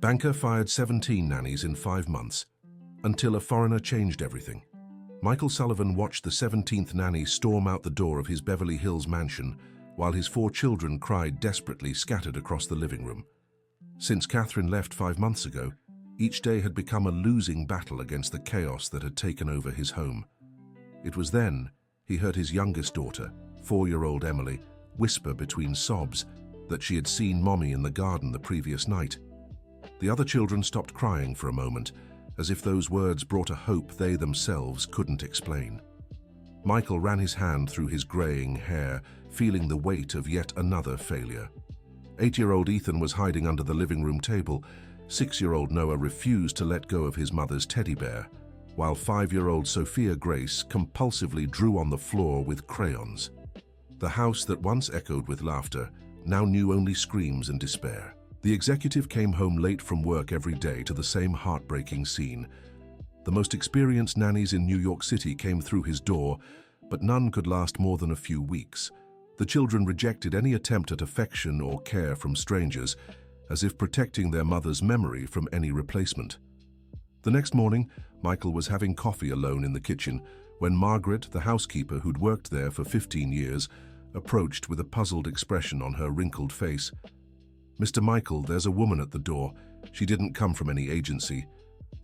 Banker fired 17 nannies in 5 months, until a foreigner changed everything. Michael Sullivan watched the 17th nanny storm out the door of his Beverly Hills mansion while his 4 children cried desperately scattered across the living room. Since Catherine left 5 months ago, each day had become a losing battle against the chaos that had taken over his home. It was then he heard his youngest daughter, 4-year-old Emily, whisper between sobs that she had seen Mommy in the garden the previous night. The other children stopped crying for a moment, as if those words brought a hope they themselves couldn't explain. Michael ran his hand through his graying hair, feeling the weight of yet another failure. 8-year-old Ethan was hiding under the living room table. 6-year-old Noah refused to let go of his mother's teddy bear, while 5-year-old Sophia Grace compulsively drew on the floor with crayons. The house that once echoed with laughter now knew only screams and despair. The executive came home late from work every day to the same heartbreaking scene. The most experienced nannies in New York City came through his door, but none could last more than a few weeks. The children rejected any attempt at affection or care from strangers, as if protecting their mother's memory from any replacement. The next morning, Michael was having coffee alone in the kitchen when Margaret, the housekeeper who'd worked there for 15 years, approached with a puzzled expression on her wrinkled face. "Mr. Michael, there's a woman at the door. She didn't come from any agency.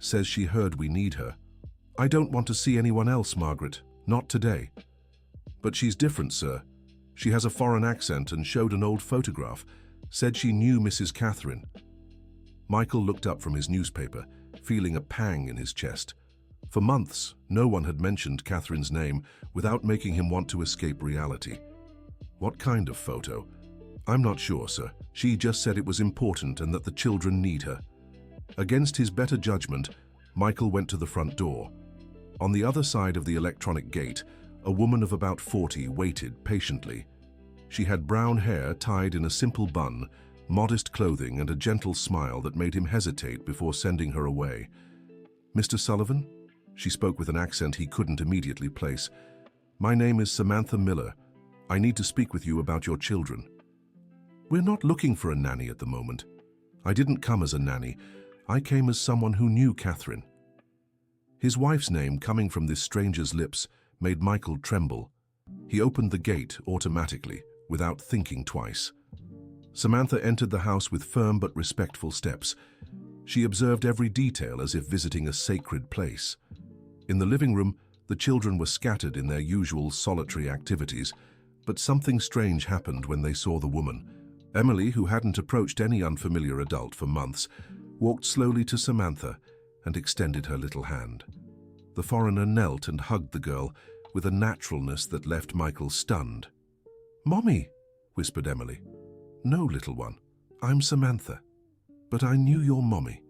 Says she heard we need her." "I don't want to see anyone else, Margaret. Not today." "But she's different, sir. She has a foreign accent and showed an old photograph. Said she knew Mrs. Catherine." Michael looked up from his newspaper, feeling a pang in his chest. For months, no one had mentioned Catherine's name without making him want to escape reality. "What kind of photo?" "I'm not sure, sir. She just said it was important and that the children need her." Against his better judgment, Michael went to the front door. On the other side of the electronic gate, a woman of about 40 waited patiently. She had brown hair tied in a simple bun, modest clothing, and a gentle smile that made him hesitate before sending her away. "Mr. Sullivan?" She spoke with an accent he couldn't immediately place. "My name is Samantha Miller. I need to speak with you about your children." "We're not looking for a nanny at the moment." "I didn't come as a nanny. I came as someone who knew Catherine." His wife's name coming from this stranger's lips made Michael tremble. He opened the gate automatically, without thinking twice. Samantha entered the house with firm but respectful steps. She observed every detail as if visiting a sacred place. In the living room, the children were scattered in their usual solitary activities, but something strange happened when they saw the woman. Emily, who hadn't approached any unfamiliar adult for months, walked slowly to Samantha and extended her little hand. The foreigner knelt and hugged the girl with a naturalness that left Michael stunned. "Mommy," whispered Emily. "No, little one. I'm Samantha. But I knew your mommy."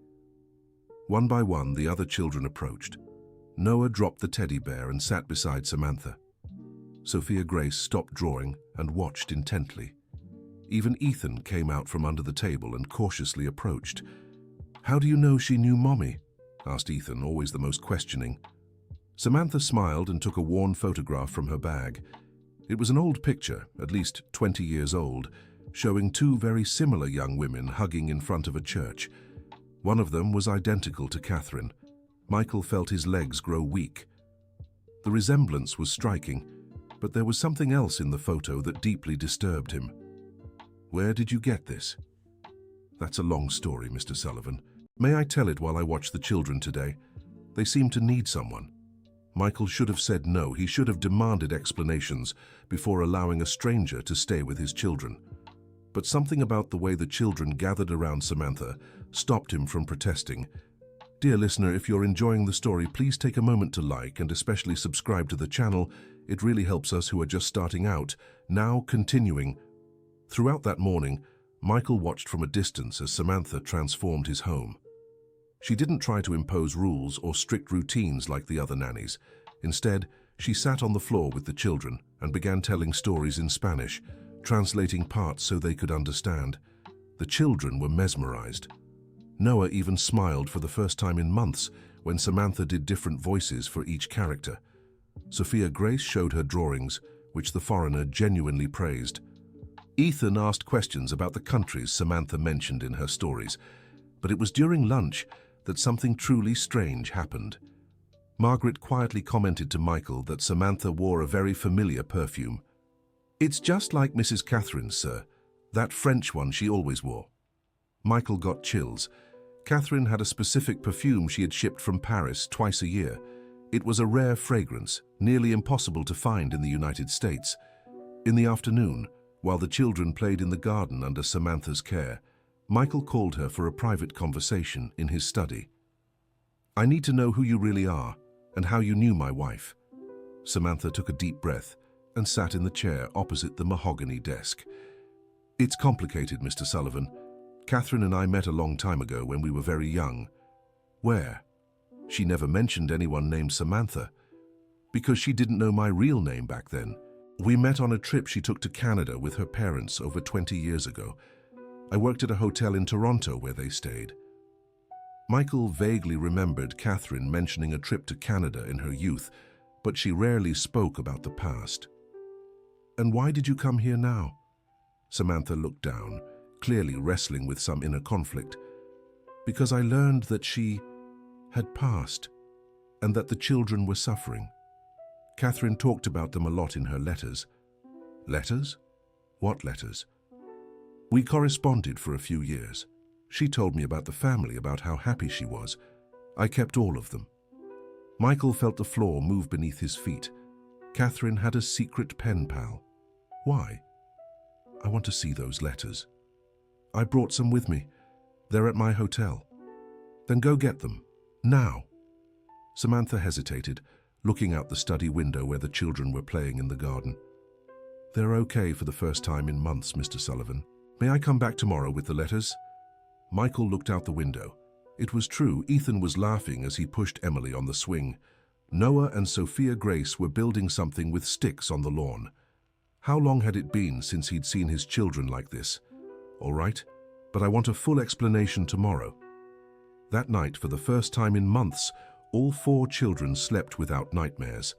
One by one, the other children approached. Noah dropped the teddy bear and sat beside Samantha. Sophia Grace stopped drawing and watched intently. Even Ethan came out from under the table and cautiously approached. "How do you know she knew Mommy?" asked Ethan, always the most questioning. Samantha smiled and took a worn photograph from her bag. It was an old picture, at least 20 years old, showing 2 very similar young women hugging in front of a church. One of them was identical to Catherine. Michael felt his legs grow weak. The resemblance was striking, but there was something else in the photo that deeply disturbed him. "Where did you get this?" "That's a long story, Mr. Sullivan. May I tell it while I watch the children today? They seem to need someone." Michael should have said no. He should have demanded explanations before allowing a stranger to stay with his children. But something about the way the children gathered around Samantha stopped him from protesting. Dear listener, if you're enjoying the story, please take a moment to like and especially subscribe to the channel. It really helps us who are just starting out. Now continuing. Throughout that morning, Michael watched from a distance as Samantha transformed his home. She didn't try to impose rules or strict routines like the other nannies. Instead, she sat on the floor with the children and began telling stories in Spanish, translating parts so they could understand. The children were mesmerized. Noah even smiled for the first time in months when Samantha did different voices for each character. Sophia Grace showed her drawings, which the foreigner genuinely praised. Ethan asked questions about the countries Samantha mentioned in her stories. But it was during lunch that something truly strange happened. Margaret quietly commented to Michael that Samantha wore a very familiar perfume. "It's just like Mrs. Catherine's, sir. That French one she always wore." Michael got chills. Catherine had a specific perfume she had shipped from Paris twice a year. It was a rare fragrance, nearly impossible to find in the United States. In the afternoon, while the children played in the garden under Samantha's care, Michael called her for a private conversation in his study. "I need to know who you really are and how you knew my wife." Samantha took a deep breath and sat in the chair opposite the mahogany desk. "It's complicated, Mr. Sullivan. Catherine and I met a long time ago when we were very young." "Where?" "She never mentioned anyone named Samantha, because she didn't know my real name back then. We met on a trip she took to Canada with her parents over 20 years ago. I worked at a hotel in Toronto where they stayed." Michael vaguely remembered Catherine mentioning a trip to Canada in her youth, but she rarely spoke about the past. "And why did you come here now?" Samantha looked down, clearly wrestling with some inner conflict. "Because I learned that she had passed, and that the children were suffering. Catherine talked about them a lot in her letters." "Letters? What letters?" "We corresponded for a few years. She told me about the family, about how happy she was. I kept all of them." Michael felt the floor move beneath his feet. Catherine had a secret pen pal. "Why?" "I want to see those letters." "I brought some with me. They're at my hotel." "Then go get them. Now." Samantha hesitated, looking out the study window where the children were playing in the garden. "They're okay for the first time in months, Mr. Sullivan. May I come back tomorrow with the letters?" Michael looked out the window. It was true, Ethan was laughing as he pushed Emily on the swing. Noah and Sophia Grace were building something with sticks on the lawn. How long had it been since he'd seen his children like this? "All right, but I want a full explanation tomorrow." That night, for the first time in months, all 4 children slept without nightmares.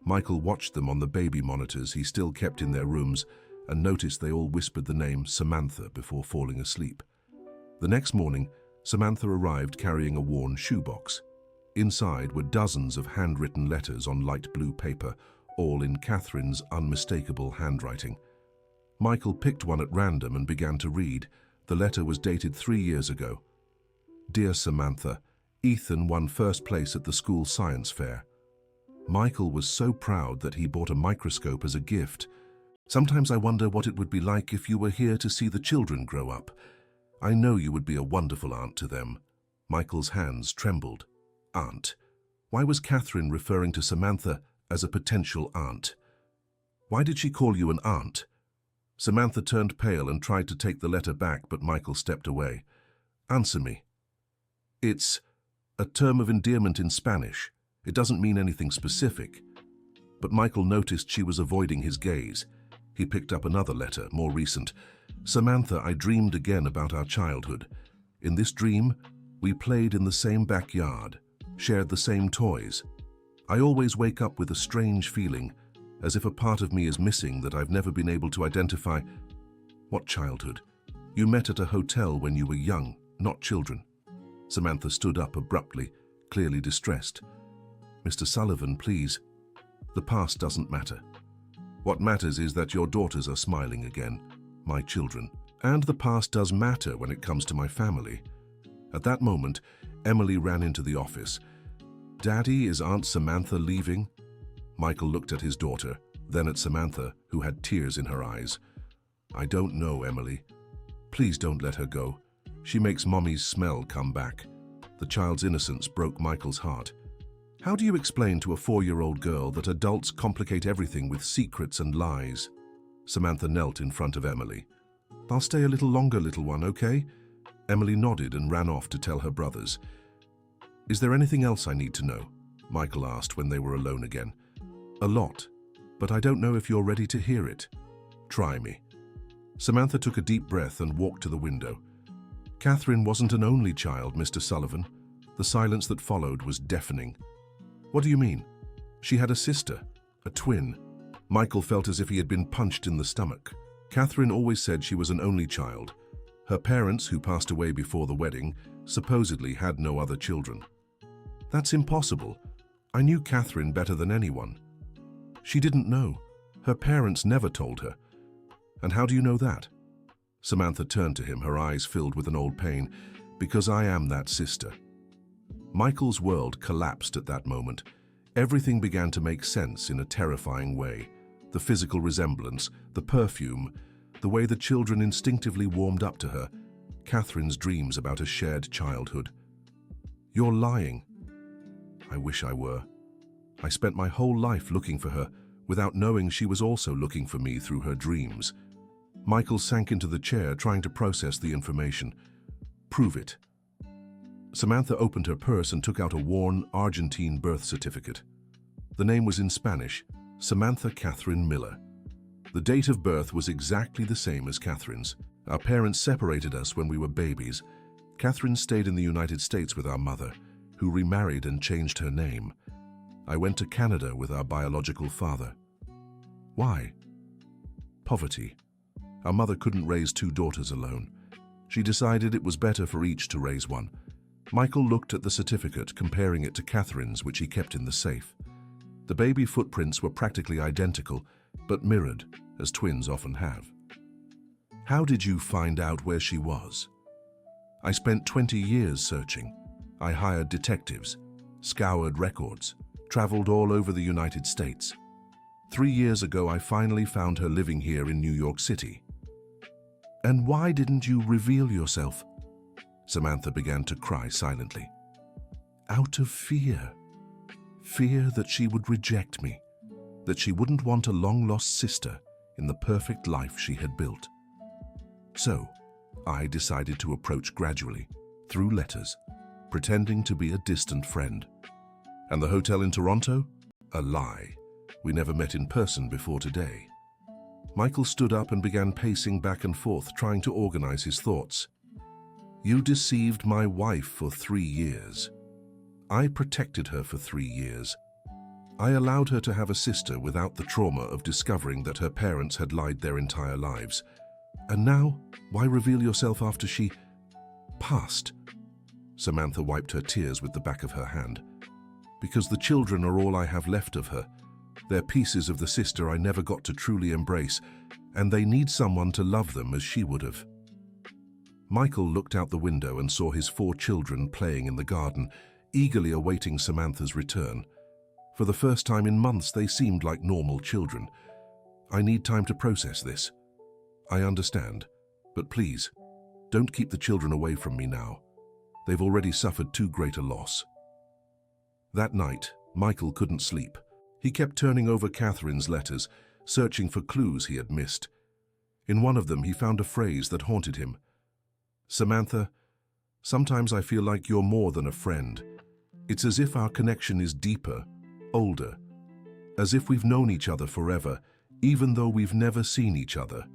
Michael watched them on the baby monitors he still kept in their rooms and noticed they all whispered the name Samantha before falling asleep. The next morning, Samantha arrived carrying a worn shoebox. Inside were dozens of handwritten letters on light blue paper, all in Catherine's unmistakable handwriting. Michael picked one at random and began to read. The letter was dated 3 years ago. "Dear Samantha, Ethan won first place at the school science fair. Michael was so proud that he bought a microscope as a gift. Sometimes I wonder what it would be like if you were here to see the children grow up. I know you would be a wonderful aunt to them." Michael's hands trembled. Aunt. Why was Catherine referring to Samantha as a potential aunt? "Why did she call you an aunt?" Samantha turned pale and tried to take the letter back, but Michael stepped away. "Answer me." "It's a term of endearment in Spanish. It doesn't mean anything specific." But Michael noticed she was avoiding his gaze. He picked up another letter, more recent. "Samantha, I dreamed again about our childhood. In this dream, we played in the same backyard, shared the same toys. I always wake up with a strange feeling, as if a part of me is missing that I've never been able to identify." "What childhood? You met at a hotel when you were young, not children." Samantha stood up abruptly, clearly distressed. "Mr. Sullivan, please. The past doesn't matter. What matters is that your daughters are smiling again, my children. And the past does matter when it comes to my family." At that moment, Emily ran into the office. "Daddy, is Aunt Samantha leaving?" Michael looked at his daughter, then at Samantha, who had tears in her eyes. "I don't know, Emily. Please don't let her go. She makes Mommy's smell come back." The child's innocence broke Michael's heart. How do you explain to a 4-year-old girl that adults complicate everything with secrets and lies? Samantha knelt in front of Emily. "I'll stay a little longer, little one, okay?" Emily nodded and ran off to tell her brothers. "Is there anything else I need to know?" Michael asked when they were alone again. "A lot, but I don't know if you're ready to hear it." "Try me." Samantha took a deep breath and walked to the window. "Catherine wasn't an only child, Mr. Sullivan." The silence that followed was deafening. "What do you mean?" "She had a sister, a twin." Michael felt as if he had been punched in the stomach. "Catherine always said she was an only child. Her parents, who passed away before the wedding, supposedly had no other children. That's impossible. I knew Catherine better than anyone. She didn't know. Her parents never told her. And how do you know that? Samantha turned to him, her eyes filled with an old pain. Because I am that sister. Michael's world collapsed at that moment. Everything began to make sense in a terrifying way. The physical resemblance, the perfume, the way the children instinctively warmed up to her, Catherine's dreams about a shared childhood. You're lying. I wish I were. I spent my whole life looking for her, without knowing she was also looking for me through her dreams. Michael sank into the chair, trying to process the information. Prove it. Samantha opened her purse and took out a worn Argentine birth certificate. The name was in Spanish, Samantha Catherine Miller. The date of birth was exactly the same as Catherine's. Our parents separated us when we were babies. Catherine stayed in the United States with our mother, who remarried and changed her name. I went to Canada with our biological father. Why? Poverty. Our mother couldn't raise 2 daughters alone. She decided it was better for each to raise one. Michael looked at the certificate, comparing it to Catherine's, which he kept in the safe. The baby footprints were practically identical, but mirrored, as twins often have. How did you find out where she was? I spent 20 years searching. I hired detectives, scoured records, traveled all over the United States. 3 years ago, I finally found her living here in New York City. And why didn't you reveal yourself? Samantha began to cry silently. Out of fear. Fear that she would reject me, that she wouldn't want a long-lost sister in the perfect life she had built. So, I decided to approach gradually, through letters, pretending to be a distant friend. And the hotel in Toronto? A lie. We never met in person before today. Michael stood up and began pacing back and forth, trying to organize his thoughts. You deceived my wife for 3 years. I protected her for 3 years. I allowed her to have a sister without the trauma of discovering that her parents had lied their entire lives. And now, why reveal yourself after she passed? Samantha wiped her tears with the back of her hand. Because the children are all I have left of her. They're pieces of the sister I never got to truly embrace, and they need someone to love them as she would have. Michael looked out the window and saw his 4 children playing in the garden, eagerly awaiting Samantha's return. For the first time in months, they seemed like normal children. I need time to process this. I understand, but please, don't keep the children away from me now. They've already suffered too great a loss. That night, Michael couldn't sleep. He kept turning over Catherine's letters, searching for clues he had missed. In one of them, he found a phrase that haunted him. Samantha, sometimes I feel like you're more than a friend. It's as if our connection is deeper, older, as if we've known each other forever, even though we've never seen each other.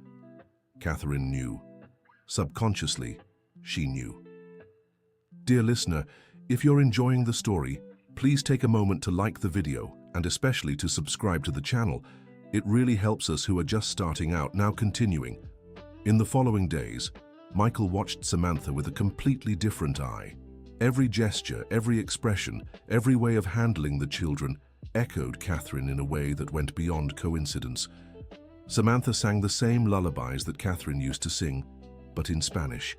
Catherine knew. Subconsciously, she knew. Dear listener, if you're enjoying the story, please take a moment to like the video and especially to subscribe to the channel. It really helps us who are just starting out. Now continuing. In the following days, Michael watched Samantha with a completely different eye. Every gesture, every expression, every way of handling the children echoed Catherine in a way that went beyond coincidence. Samantha sang the same lullabies that Catherine used to sing, but in Spanish.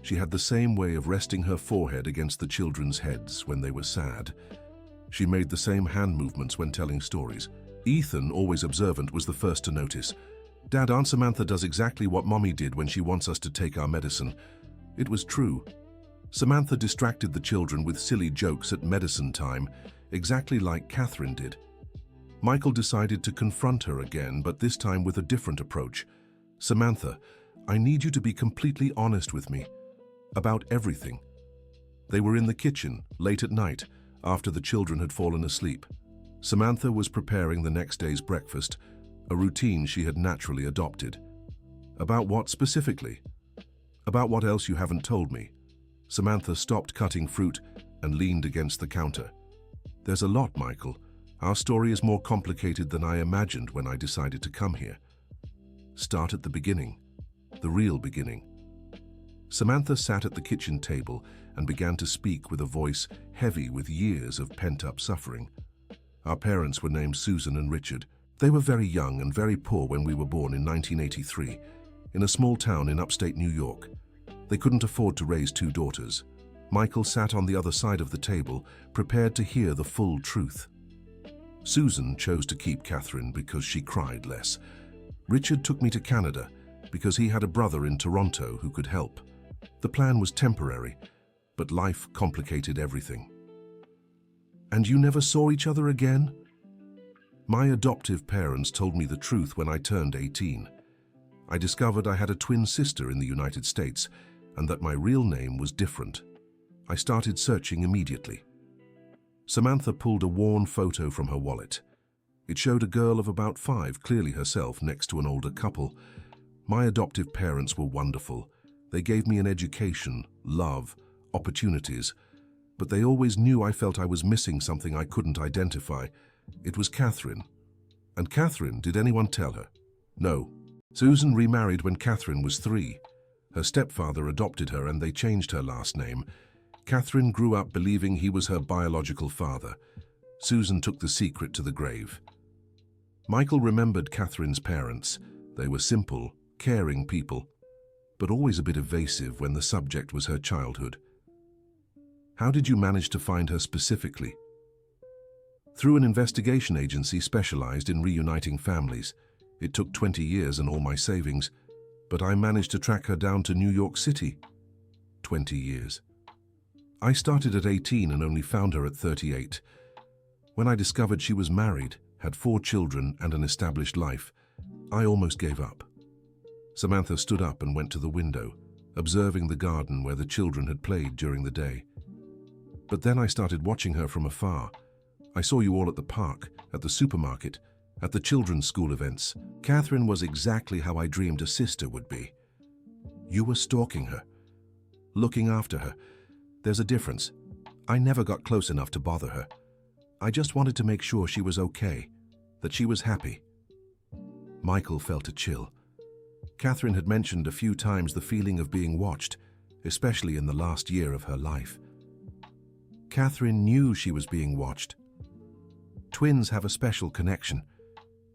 She had the same way of resting her forehead against the children's heads when they were sad. She made the same hand movements when telling stories. Ethan, always observant, was the first to notice. Dad, Aunt Samantha does exactly what Mommy did when she wants us to take our medicine. It was true. Samantha distracted the children with silly jokes at medicine time, exactly like Catherine did. Michael decided to confront her again, but this time with a different approach. Samantha, I need you to be completely honest with me. About everything. They were in the kitchen, late at night, after the children had fallen asleep. Samantha was preparing the next day's breakfast, a routine she had naturally adopted. About what specifically? About what else you haven't told me? Samantha stopped cutting fruit and leaned against the counter. There's a lot, Michael. Our story is more complicated than I imagined when I decided to come here. Start at the beginning, the real beginning. Samantha sat at the kitchen table and began to speak with a voice heavy with years of pent-up suffering. Our parents were named Susan and Richard. They were very young and very poor when we were born in 1983, in a small town in upstate New York. They couldn't afford to raise two daughters. Michael sat on the other side of the table, prepared to hear the full truth. Susan chose to keep Catherine because she cried less. Richard took me to Canada because he had a brother in Toronto who could help. The plan was temporary, but life complicated everything. And you never saw each other again? My adoptive parents told me the truth when I turned 18. I discovered I had a twin sister in the United States and that my real name was different. I started searching immediately. Samantha pulled a worn photo from her wallet. It showed a girl of about 5, clearly herself, next to an older couple. My adoptive parents were wonderful. They gave me an education, love, opportunities, but they always knew I felt I was missing something I couldn't identify. It was Catherine. And Catherine, did anyone tell her? No. Susan remarried when Catherine was 3. Her stepfather adopted her and they changed her last name. Catherine grew up believing he was her biological father. Susan took the secret to the grave. Michael remembered Catherine's parents. They were simple, caring people, but always a bit evasive when the subject was her childhood. How did you manage to find her specifically? Through an investigation agency specialized in reuniting families. It took 20 years and all my savings, but I managed to track her down to New York City. 20 years. I started at 18 and only found her at 38. When I discovered she was married, had 4 children and an established life, I almost gave up. Samantha stood up and went to the window, observing the garden where the children had played during the day. But then I started watching her from afar. I saw you all at the park, at the supermarket, at the children's school events. Catherine was exactly how I dreamed a sister would be. You were stalking her, looking after her. There's a difference. I never got close enough to bother her. I just wanted to make sure she was okay, that she was happy. Michael felt a chill. Catherine had mentioned a few times the feeling of being watched, especially in the last year of her life. Catherine knew she was being watched. Twins have a special connection.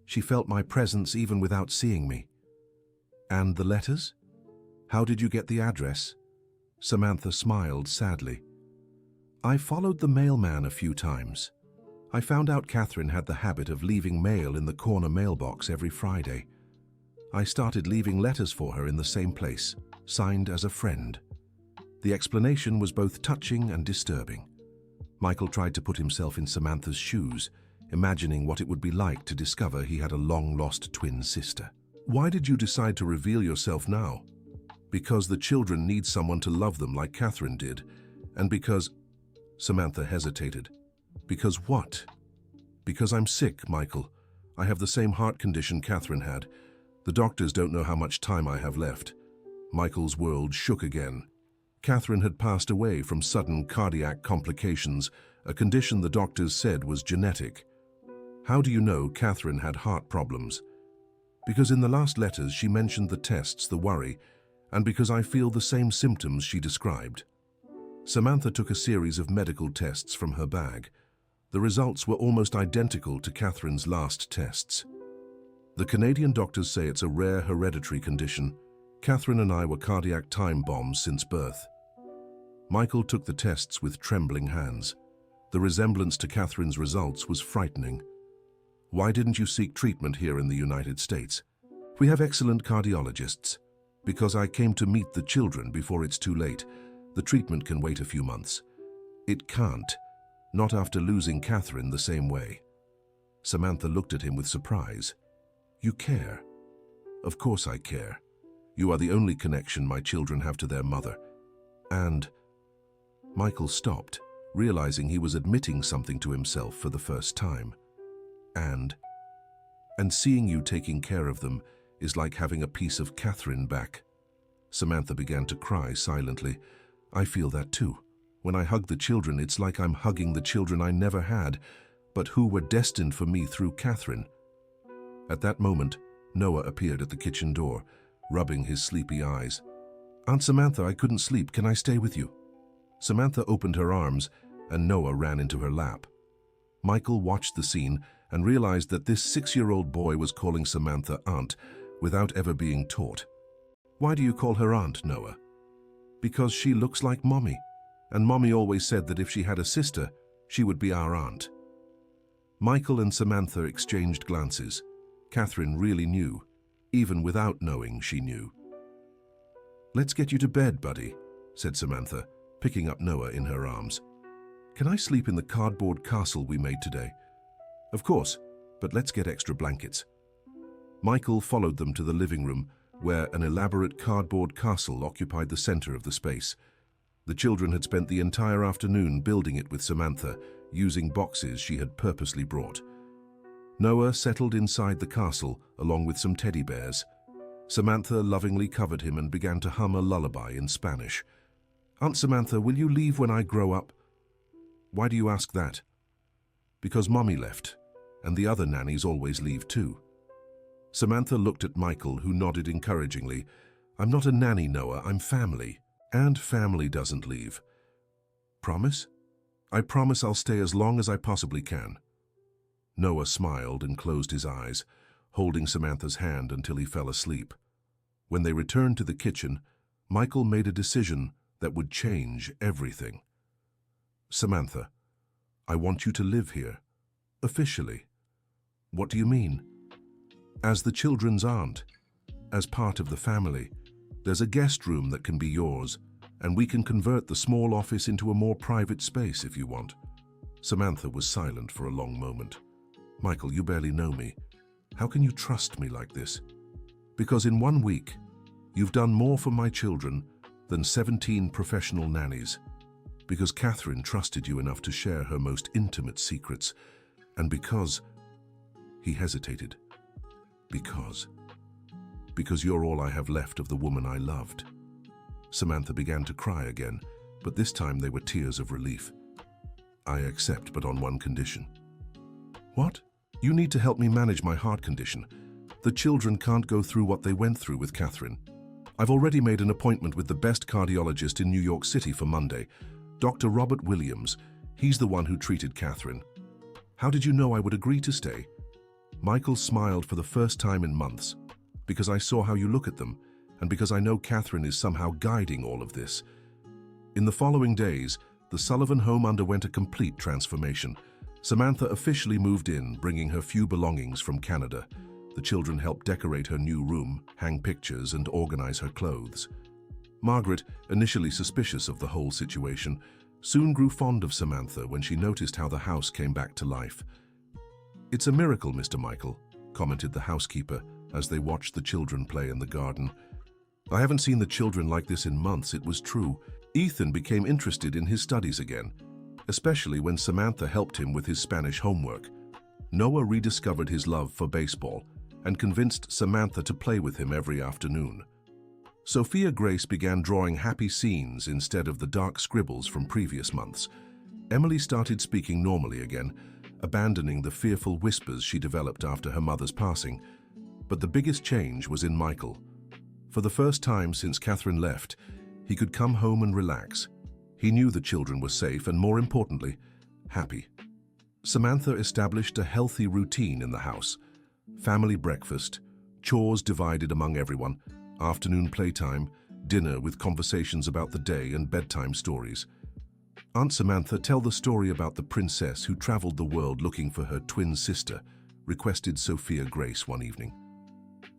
She felt my presence even without seeing me. And the letters? How did you get the address? Samantha smiled sadly. I followed the mailman a few times. I found out Catherine had the habit of leaving mail in the corner mailbox every Friday. I started leaving letters for her in the same place, signed as a friend. The explanation was both touching and disturbing. Michael tried to put himself in Samantha's shoes, imagining what it would be like to discover he had a long-lost twin sister. Why did you decide to reveal yourself now? Because the children need someone to love them like Catherine did, and because... Samantha hesitated. Because what? Because I'm sick, Michael. I have the same heart condition Catherine had. The doctors don't know how much time I have left. Michael's world shook again. Catherine had passed away from sudden cardiac complications, a condition the doctors said was genetic. How do you know Catherine had heart problems? Because in the last letters she mentioned the tests, the worry, and because I feel the same symptoms she described. Samantha took a series of medical tests from her bag. The results were almost identical to Catherine's last tests. The Canadian doctors say it's a rare hereditary condition. Catherine and I were cardiac time bombs since birth. Michael took the tests with trembling hands. The resemblance to Catherine's results was frightening. Why didn't you seek treatment here in the United States? We have excellent cardiologists. Because I came to meet the children before it's too late. The treatment can wait a few months. It can't. Not after losing Catherine the same way. Samantha looked at him with surprise. You care? Of course I care. You are the only connection my children have to their mother. And... Michael stopped, realizing he was admitting something to himself for the first time. And seeing you taking care of them is like having a piece of Catherine back. Samantha began to cry silently. I feel that too. When I hug the children, it's like I'm hugging the children I never had, but who were destined for me through Catherine. At that moment, Noah appeared at the kitchen door, rubbing his sleepy eyes. "Aunt Samantha, I couldn't sleep. Can I stay with you?" Samantha opened her arms, and Noah ran into her lap. Michael watched the scene and realized that this 6-year-old boy was calling Samantha aunt without ever being taught. "Why do you call her aunt, Noah?" "Because she looks like Mommy, and Mommy always said that if she had a sister, she would be our aunt." Michael and Samantha exchanged glances. Catherine really knew, even without knowing she knew. "Let's get you to bed, buddy," said Samantha, picking up Noah in her arms. "Can I sleep in the cardboard castle we made today?" "Of course, but let's get extra blankets." Michael followed them to the living room, where an elaborate cardboard castle occupied the center of the space. The children had spent the entire afternoon building it with Samantha, using boxes she had purposely brought. Noah settled inside the castle along with some teddy bears. Samantha lovingly covered him and began to hum a lullaby in Spanish. "Aunt Samantha, will you leave when I grow up?" "Why do you ask that?" "Because Mommy left, and the other nannies always leave too." Samantha looked at Michael, who nodded encouragingly. "I'm not a nanny, Noah, I'm family, and family doesn't leave." "Promise?" "I promise I'll stay as long as I possibly can." Noah smiled and closed his eyes, holding Samantha's hand until he fell asleep. When they returned to the kitchen, Michael made a decision that would change everything. "Samantha, I want you to live here, officially." "What do you mean?" "As the children's aunt, as part of the family. There's a guest room that can be yours, and we can convert the small office into a more private space if you want." Samantha was silent for a long moment. "Michael, you barely know me. How can you trust me like this?" "Because in 1 week, you've done more for my children than 17 professional nannies. Because Catherine trusted you enough to share her most intimate secrets. And because..." He hesitated. Because you're all I have left of the woman I loved." Samantha began to cry again, but this time they were tears of relief. "I accept, but on one condition." "What?" "You need to help me manage my heart condition. The children can't go through what they went through with Catherine. I've already made an appointment with the best cardiologist in New York City for Monday, Dr. Robert Williams. He's the one who treated Catherine." "How did you know I would agree to stay?" Michael smiled for the first time in months. "Because I saw how you look at them, and because I know Catherine is somehow guiding all of this." In the following days, the Sullivan home underwent a complete transformation. Samantha officially moved in, bringing her few belongings from Canada. The children helped decorate her new room, hang pictures, and organize her clothes. Margaret, initially suspicious of the whole situation, soon grew fond of Samantha when she noticed how the house came back to life. "It's a miracle, Mr. Michael," commented the housekeeper as they watched the children play in the garden. "I haven't seen the children like this in months." It was true. Ethan became interested in his studies again, especially when Samantha helped him with his Spanish homework. Noah rediscovered his love for baseball and convinced Samantha to play with him every afternoon. Sophia Grace began drawing happy scenes instead of the dark scribbles from previous months. Emily started speaking normally again, abandoning the fearful whispers she developed after her mother's passing. But the biggest change was in Michael. For the first time since Catherine left, he could come home and relax. He knew the children were safe and, more importantly, happy. Samantha established a healthy routine in the house. Family breakfast, chores divided among everyone, afternoon playtime, dinner with conversations about the day, and bedtime stories. "Aunt Samantha, tell the story about the princess who traveled the world looking for her twin sister," requested Sophia Grace one evening.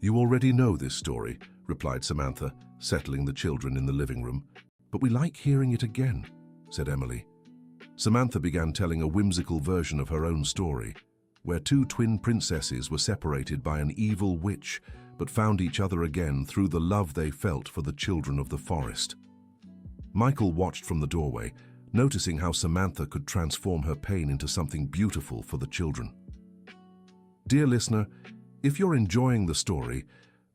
"You already know this story," replied Samantha, settling the children in the living room. "But we like hearing it again," said Emily. Samantha began telling a whimsical version of her own story, where two twin princesses were separated by an evil witch, but found each other again through the love they felt for the children of the forest. Michael watched from the doorway, noticing how Samantha could transform her pain into something beautiful for the children. Dear listener, if you're enjoying the story,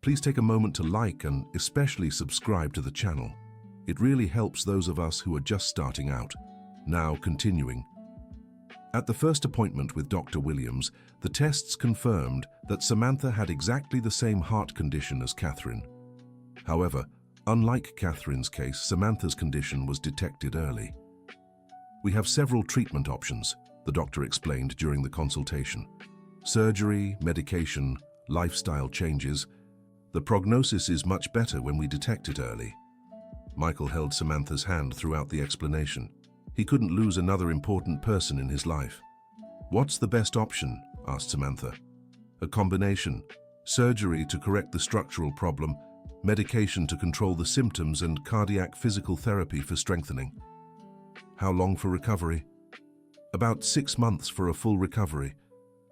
please take a moment to like and especially subscribe to the channel. It really helps those of us who are just starting out. Now continuing. At the first appointment with Dr. Williams, the tests confirmed that Samantha had exactly the same heart condition as Catherine. However, Unlike Catherine's case, Samantha's condition was detected early. "We have several treatment options," the doctor explained during the consultation. "Surgery, medication, lifestyle changes. The prognosis is much better when we detect it early." Michael held Samantha's hand throughout the explanation. He couldn't lose another important person in his life. "What's the best option?" asked Samantha. "A combination. Surgery to correct the structural problem, medication to control the symptoms, and cardiac physical therapy for strengthening." "How long for recovery?" "About 6 months for a full recovery,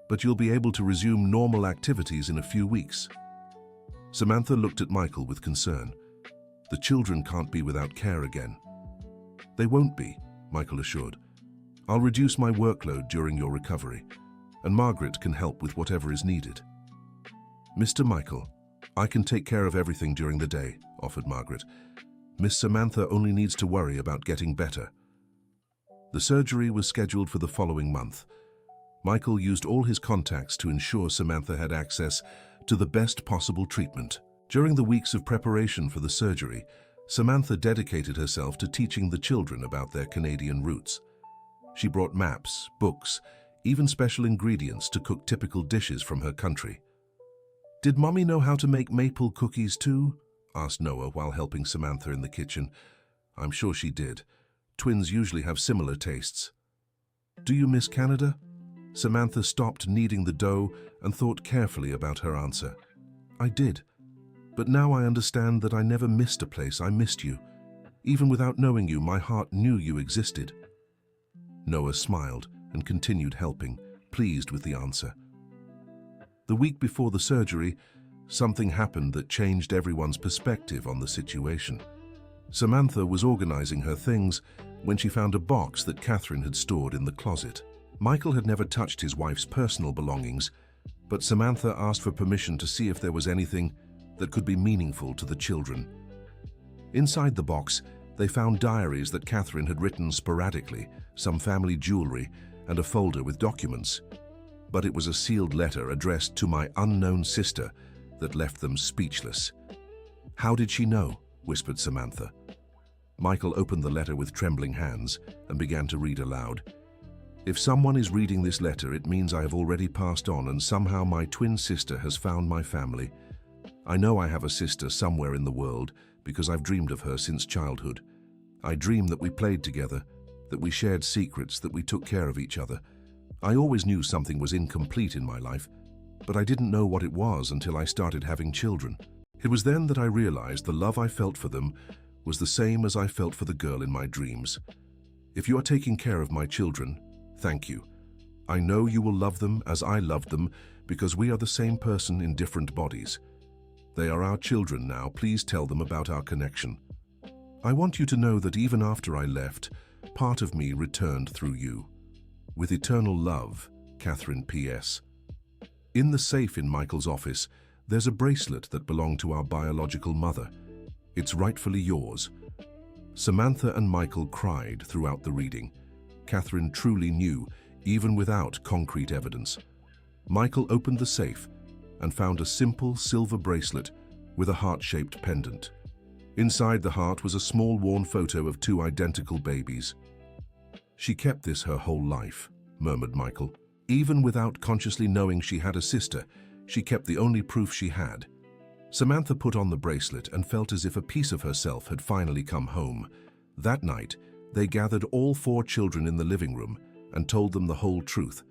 but you'll be able to resume normal activities in a few weeks." Samantha looked at Michael with concern. "The children can't be without care again." "They won't be," Michael assured. "I'll reduce my workload during your recovery, and Margaret can help with whatever is needed." "Mr. Michael, I can take care of everything during the day," offered Margaret. "Miss Samantha only needs to worry about getting better." The surgery was scheduled for the following month. Michael used all his contacts to ensure Samantha had access to the best possible treatment. During the weeks of preparation for the surgery, Samantha dedicated herself to teaching the children about their Canadian roots. She brought maps, books, even special ingredients to cook typical dishes from her country. "Did Mommy know how to make maple cookies too?" asked Noah while helping Samantha in the kitchen. "I'm sure she did. Twins usually have similar tastes." "Do you miss Canada?" Samantha stopped kneading the dough and thought carefully about her answer. "I did. But now I understand that I never missed a place. I missed you. Even without knowing you, my heart knew you existed." Noah smiled and continued helping, pleased with the answer. The week before the surgery, something happened that changed everyone's perspective on the situation. Samantha was organizing her things when she found a box that Catherine had stored in the closet. Michael had never touched his wife's personal belongings, but Samantha asked for permission to see if there was anything that could be meaningful to the children. Inside the box, they found diaries that Catherine had written sporadically, some family jewelry, and a folder with documents. But it was a sealed letter addressed to my unknown sister that left them speechless. "How did she know?" whispered Samantha. Michael opened the letter with trembling hands and began to read aloud. "If someone is reading this letter, it means I have already passed on, and somehow my twin sister has found my family. I know I have a sister somewhere in the world because I've dreamed of her since childhood. I dreamed that we played together, that we shared secrets, that we took care of each other. I always knew something was incomplete in my life, but I didn't know what it was until I started having children. It was then that I realized the love I felt for them was the same as I felt for the girl in my dreams. If you are taking care of my children, thank you. I know you will love them as I loved them because we are the same person in different bodies. They are our children now. Please tell them about our connection. I want you to know that even after I left, part of me returned through you. With eternal love, Catherine P.S." In the safe in Michael's office, there's a bracelet that belonged to our biological mother. It's rightfully yours. Samantha and Michael cried throughout the reading. Catherine truly knew, even without concrete evidence. Michael opened the safe and found a simple silver bracelet with a heart-shaped pendant. Inside the heart was a small worn photo of 2 identical babies. "She kept this her whole life," murmured Michael. "Even without consciously knowing she had a sister, she kept the only proof she had." Samantha put on the bracelet and felt as if a piece of herself had finally come home. That night, they gathered all 4 children in the living room and told them the whole truth.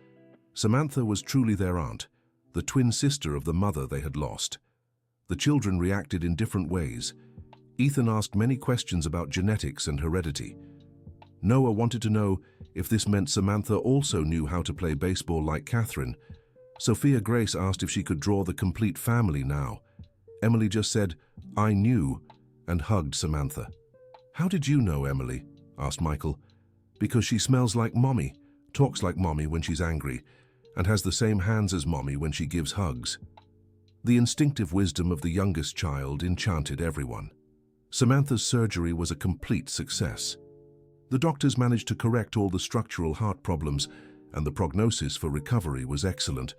Samantha was truly their aunt, the twin sister of the mother they had lost. The children reacted in different ways. Ethan asked many questions about genetics and heredity. Noah wanted to know if this meant Samantha also knew how to play baseball like Catherine. Sophia Grace asked if she could draw the complete family now. Emily just said, "I knew," and hugged Samantha. "How did you know, Emily?" asked Michael. "Because she smells like Mommy, talks like Mommy when she's angry, and has the same hands as Mommy when she gives hugs." The instinctive wisdom of the youngest child enchanted everyone. Samantha's surgery was a complete success. The doctors managed to correct all the structural heart problems, and the prognosis for recovery was excellent.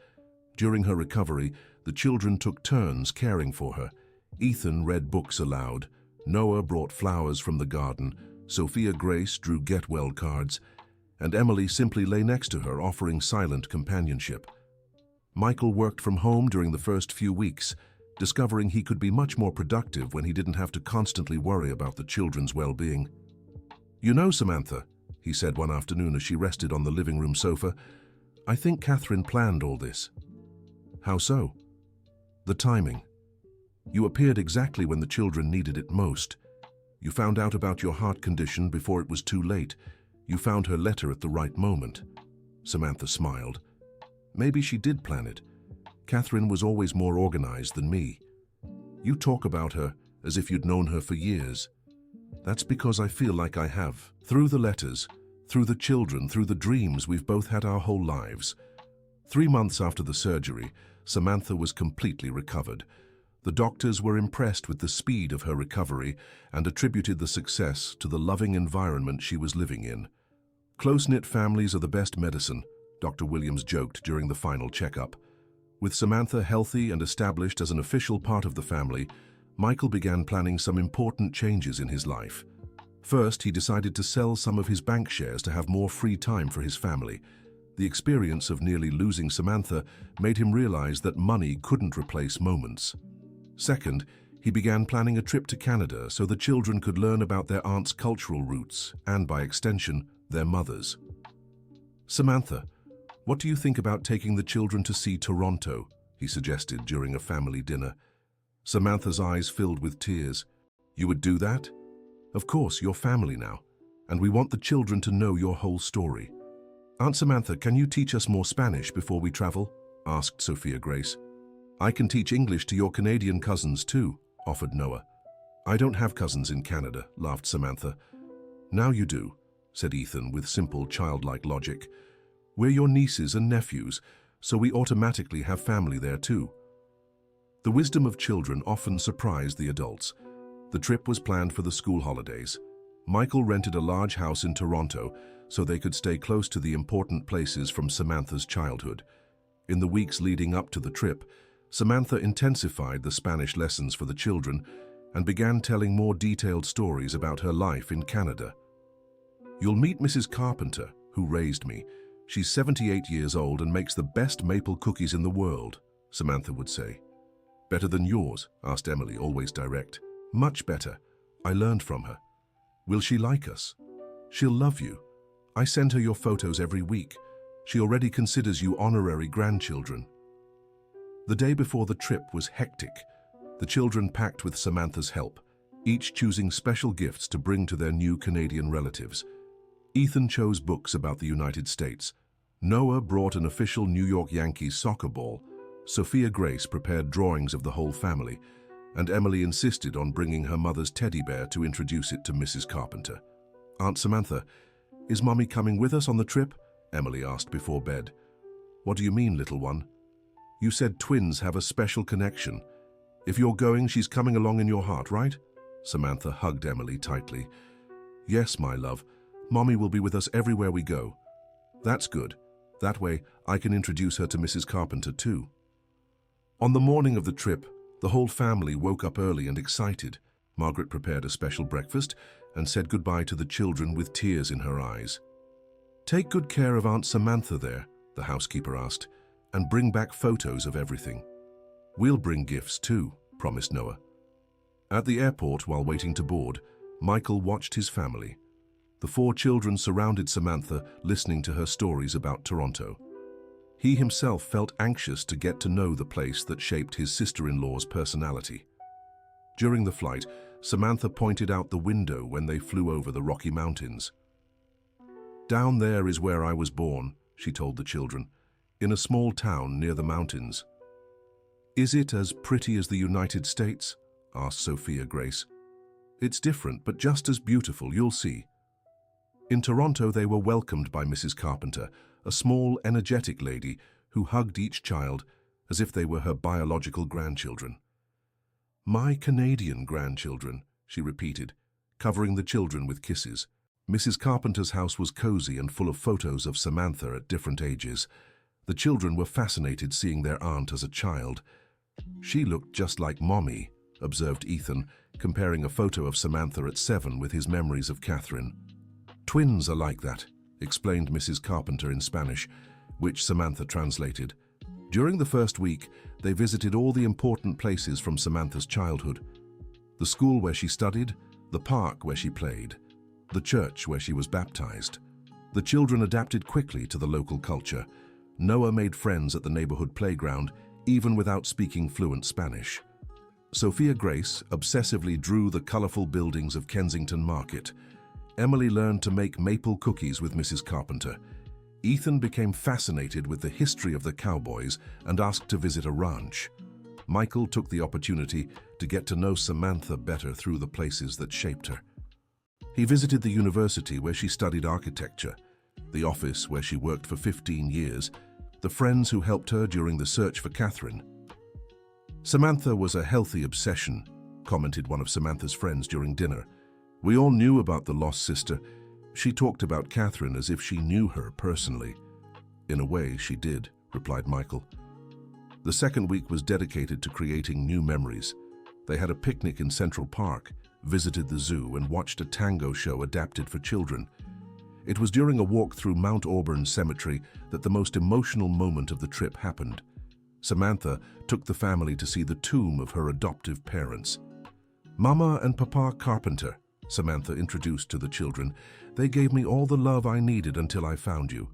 During her recovery, the children took turns caring for her. Ethan read books aloud. Noah brought flowers from the garden, Sophia Grace drew get-well cards, and Emily simply lay next to her, offering silent companionship. Michael worked from home during the first few weeks, discovering he could be much more productive when he didn't have to constantly worry about the children's well-being. "You know, Samantha," he said one afternoon as she rested on the living room sofa, "I think Catherine planned all this." "How so?" "The timing. You appeared exactly when the children needed it most. You found out about your heart condition before it was too late. You found her letter at the right moment." Samantha smiled. "Maybe she did plan it. Catherine was always more organized than me. You talk about her as if you'd known her for years. That's because I feel like I have. Through the letters, through the children, through the dreams we've both had our whole lives." 3 months after the surgery, Samantha was completely recovered. The doctors were impressed with the speed of her recovery and attributed the success to the loving environment she was living in. "Close-knit families are the best medicine," Dr. Williams joked during the final checkup. With Samantha healthy and established as an official part of the family, Michael began planning some important changes in his life. First, he decided to sell some of his bank shares to have more free time for his family. The experience of nearly losing Samantha made him realize that money couldn't replace moments. Second, he began planning a trip to Canada so the children could learn about their aunt's cultural roots and, by extension, their mother's. "Samantha, what do you think about taking the children to see Toronto?" he suggested during a family dinner. Samantha's eyes filled with tears. "You would do that? Of course, you're family now, and we want the children to know your whole story." "Aunt Samantha, can you teach us more Spanish before we travel?" asked Sophia Grace. "I can teach English to your Canadian cousins too," offered Noah. "I don't have cousins in Canada," laughed Samantha. "Now you do," said Ethan with simple childlike logic. "We're your nieces and nephews, so we automatically have family there too." The wisdom of children often surprised the adults. The trip was planned for the school holidays. Michael rented a large house in Toronto so they could stay close to the important places from Samantha's childhood. In the weeks leading up to the trip, Samantha intensified the Spanish lessons for the children and began telling more detailed stories about her life in Canada. "You'll meet Mrs. Carpenter, who raised me. She's 78 years old and makes the best maple cookies in the world," Samantha would say. "Better than yours?" asked Emily, always direct. "Much better. I learned from her." "Will she like us?" "She'll love you. I send her your photos every week. She already considers you honorary grandchildren." The day before the trip was hectic. The children packed with Samantha's help, each choosing special gifts to bring to their new Canadian relatives. Ethan chose books about the United States. Noah brought an official New York Yankees soccer ball. Sophia Grace prepared drawings of the whole family, and Emily insisted on bringing her mother's teddy bear to introduce it to Mrs. Carpenter. "Aunt Samantha, is Mommy coming with us on the trip?" Emily asked before bed. "What do you mean, little one? You said twins have a special connection. If you're going, she's coming along in your heart, right?" Samantha hugged Emily tightly. "Yes, my love. Mommy will be with us everywhere we go." "That's good. That way, I can introduce her to Mrs. Carpenter too." On the morning of the trip, the whole family woke up early and excited. Margaret prepared a special breakfast and said goodbye to the children with tears in her eyes. "Take good care of Aunt Samantha there," the housekeeper asked, "and bring back photos of everything." "We'll bring gifts too," promised Noah. At the airport, while waiting to board, Michael watched his family. The 4 children surrounded Samantha, listening to her stories about Toronto. He himself felt anxious to get to know the place that shaped his sister-in-law's personality. During the flight, Samantha pointed out the window when they flew over the Rocky Mountains. "Down there is where I was born," she told the children, "in a small town near the mountains." "Is it as pretty as the United States?" asked Sophia Grace. "It's different, but just as beautiful, you'll see." In Toronto, they were welcomed by Mrs. Carpenter, a small, energetic lady who hugged each child as if they were her biological grandchildren. "My Canadian grandchildren," she repeated, covering the children with kisses. Mrs. Carpenter's house was cozy and full of photos of Samantha at different ages. The children were fascinated seeing their aunt as a child. "She looked just like Mommy," observed Ethan, comparing a photo of Samantha at 7 with his memories of Catherine. "Twins are like that," explained Mrs. Carpenter in Spanish, which Samantha translated. During the first week, they visited all the important places from Samantha's childhood. The school where she studied, the park where she played, the church where she was baptized. The children adapted quickly to the local culture. Noah made friends at the neighborhood playground, even without speaking fluent Spanish. Sophia Grace obsessively drew the colorful buildings of Kensington Market. Emily learned to make maple cookies with Mrs. Carpenter. Ethan became fascinated with the history of the cowboys and asked to visit a ranch. Michael took the opportunity to get to know Samantha better through the places that shaped her. He visited the university where she studied architecture, the office where she worked for 15 years, the friends who helped her during the search for Catherine. "Samantha was a healthy obsession," commented one of Samantha's friends during dinner. "We all knew about the lost sister. She talked about Catherine as if she knew her personally." "In a way, she did," replied Michael. The second week was dedicated to creating new memories. They had a picnic in Central Park, visited the zoo, and watched a tango show adapted for children. It was during a walk through Mount Auburn Cemetery that the most emotional moment of the trip happened. Samantha took the family to see the tomb of her adoptive parents. "Mama and Papa Carpenter," Samantha introduced to the children. "They gave me all the love I needed until I found you."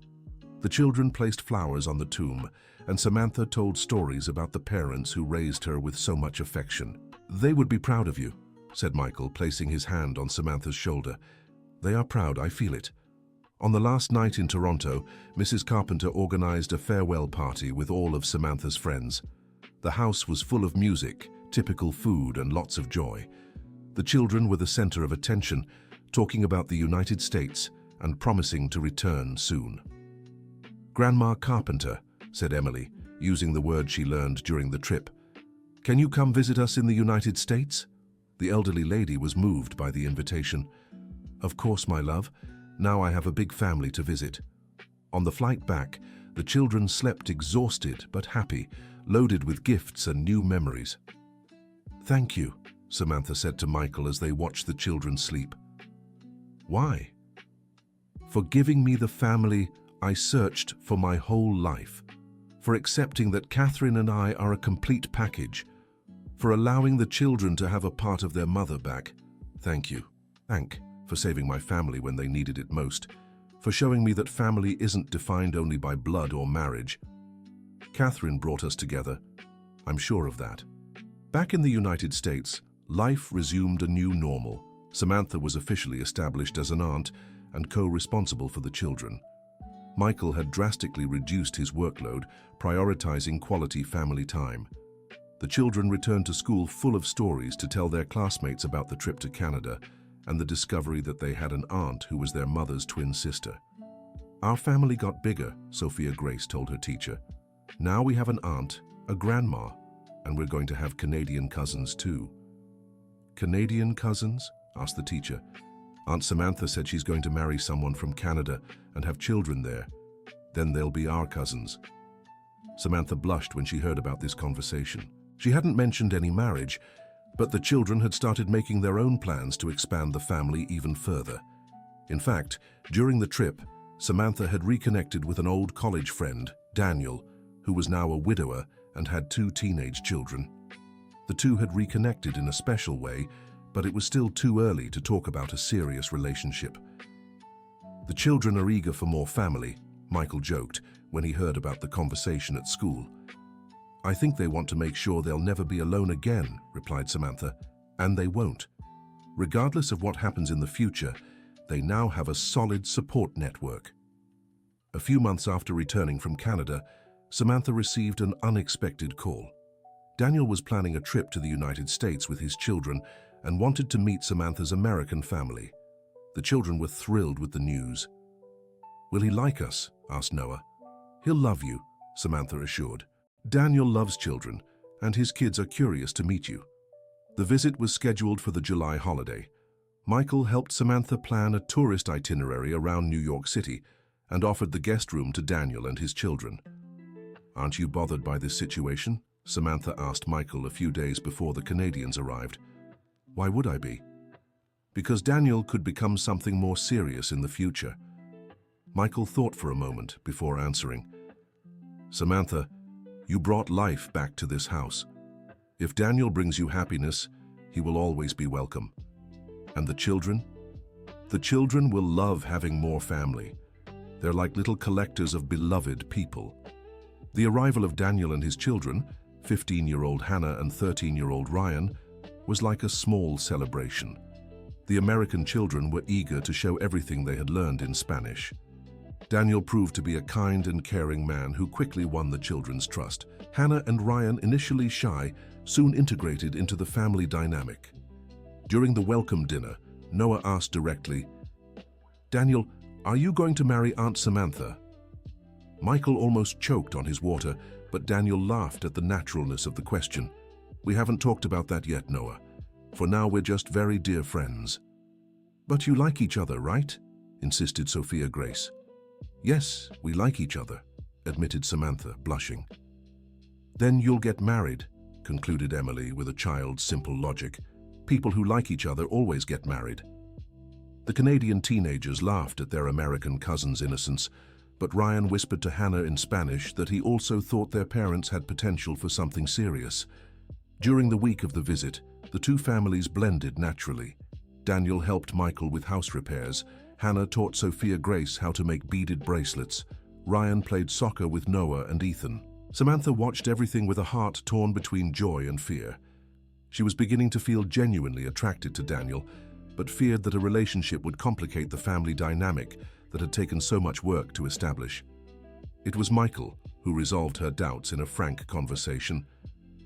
The children placed flowers on the tomb, and Samantha told stories about the parents who raised her with so much affection. "They would be proud of you," said Michael, placing his hand on Samantha's shoulder. "They are proud, I feel it." On the last night in Toronto, Mrs. Carpenter organized a farewell party with all of Samantha's friends. The house was full of music, typical food, and lots of joy. The children were the center of attention, talking about the United States and promising to return soon. "Grandma Carpenter," said Emily, using the word she learned during the trip. "Can you come visit us in the United States?" The elderly lady was moved by the invitation. "Of course, my love. Now I have a big family to visit." On the flight back, the children slept exhausted but happy, loaded with gifts and new memories. "Thank you," Samantha said to Michael as they watched the children sleep. "Why?" "For giving me the family I searched for my whole life. For accepting that Catherine and I are a complete package. For allowing the children to have a part of their mother back. Thank you. For saving my family when they needed it most. For showing me that family isn't defined only by blood or marriage. Catherine brought us together. I'm sure of that." Back in the United States, life resumed a new normal. Samantha was officially established as an aunt and co-responsible for the children. Michael had drastically reduced his workload, prioritizing quality family time. The children returned to school full of stories to tell their classmates about the trip to Canada and the discovery that they had an aunt who was their mother's twin sister. "Our family got bigger," Sophia Grace told her teacher. "Now we have an aunt, a grandma, and we're going to have Canadian cousins too." "Canadian cousins?" asked the teacher. "Aunt Samantha said she's going to marry someone from Canada and have children there. Then they'll be our cousins." Samantha blushed when she heard about this conversation. She hadn't mentioned any marriage, but the children had started making their own plans to expand the family even further. In fact, during the trip, Samantha had reconnected with an old college friend, Daniel, who was now a widower and had 2 teenage children. The two had reconnected in a special way, but it was still too early to talk about a serious relationship. "The children are eager for more family," Michael joked when he heard about the conversation at school. "I think they want to make sure they'll never be alone again," replied Samantha. "And they won't. Regardless of what happens in the future, they now have a solid support network." A few months after returning from Canada, Samantha received an unexpected call. Daniel was planning a trip to the United States with his children and wanted to meet Samantha's American family. The children were thrilled with the news. "Will he like us?" asked Noah. "He'll love you," Samantha assured. "Daniel loves children, and his kids are curious to meet you." The visit was scheduled for the July holiday. Michael helped Samantha plan a tourist itinerary around New York City and offered the guest room to Daniel and his children. "Aren't you bothered by this situation?" Samantha asked Michael a few days before the Canadians arrived. Why would I be? Because Daniel could become something more serious in the future. Michael thought for a moment before answering. Samantha, you brought life back to this house. If Daniel brings you happiness, he will always be welcome. And the children? The children will love having more family. They're like little collectors of beloved people. The arrival of Daniel and his children, 15-year-old Hannah and 13-year-old Ryan, was like a small celebration. The American children were eager to show everything they had learned in Spanish. Daniel proved to be a kind and caring man who quickly won the children's trust. Hannah and Ryan, initially shy, soon integrated into the family dynamic. During the welcome dinner, Noah asked directly, "Daniel, are you going to marry Aunt Samantha?" Michael almost choked on his water, but Daniel laughed at the naturalness of the question. "We haven't talked about that yet, Noah. For now, we're just very dear friends." "But you like each other, right?" insisted Sophia Grace. "Yes, we like each other," admitted Samantha, blushing. "Then you'll get married," concluded Emily with a child's simple logic. "People who like each other always get married." The Canadian teenagers laughed at their American cousin's innocence, but Ryan whispered to Hannah in Spanish that he also thought their parents had potential for something serious. During the week of the visit, the two families blended naturally. Daniel helped Michael with house repairs, Hannah taught Sophia Grace how to make beaded bracelets, Ryan played soccer with Noah and Ethan. Samantha watched everything with a heart torn between joy and fear. She was beginning to feel genuinely attracted to Daniel, but feared that a relationship would complicate the family dynamic that had taken so much work to establish. It was Michael who resolved her doubts in a frank conversation.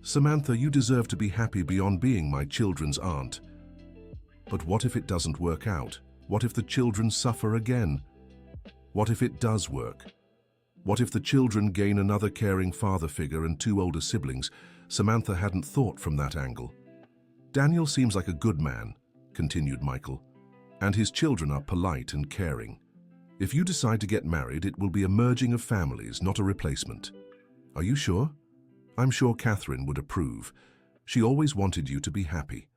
"Samantha, you deserve to be happy beyond being my children's aunt." "But what if it doesn't work out? What if the children suffer again? What if it does work? What if the children gain another caring father figure and two older siblings?" Samantha hadn't thought from that angle. "Daniel seems like a good man," continued Michael, "and his children are polite and caring. If you decide to get married, it will be a merging of families, not a replacement. Are you sure? I'm sure Catherine would approve. She always wanted you to be happy."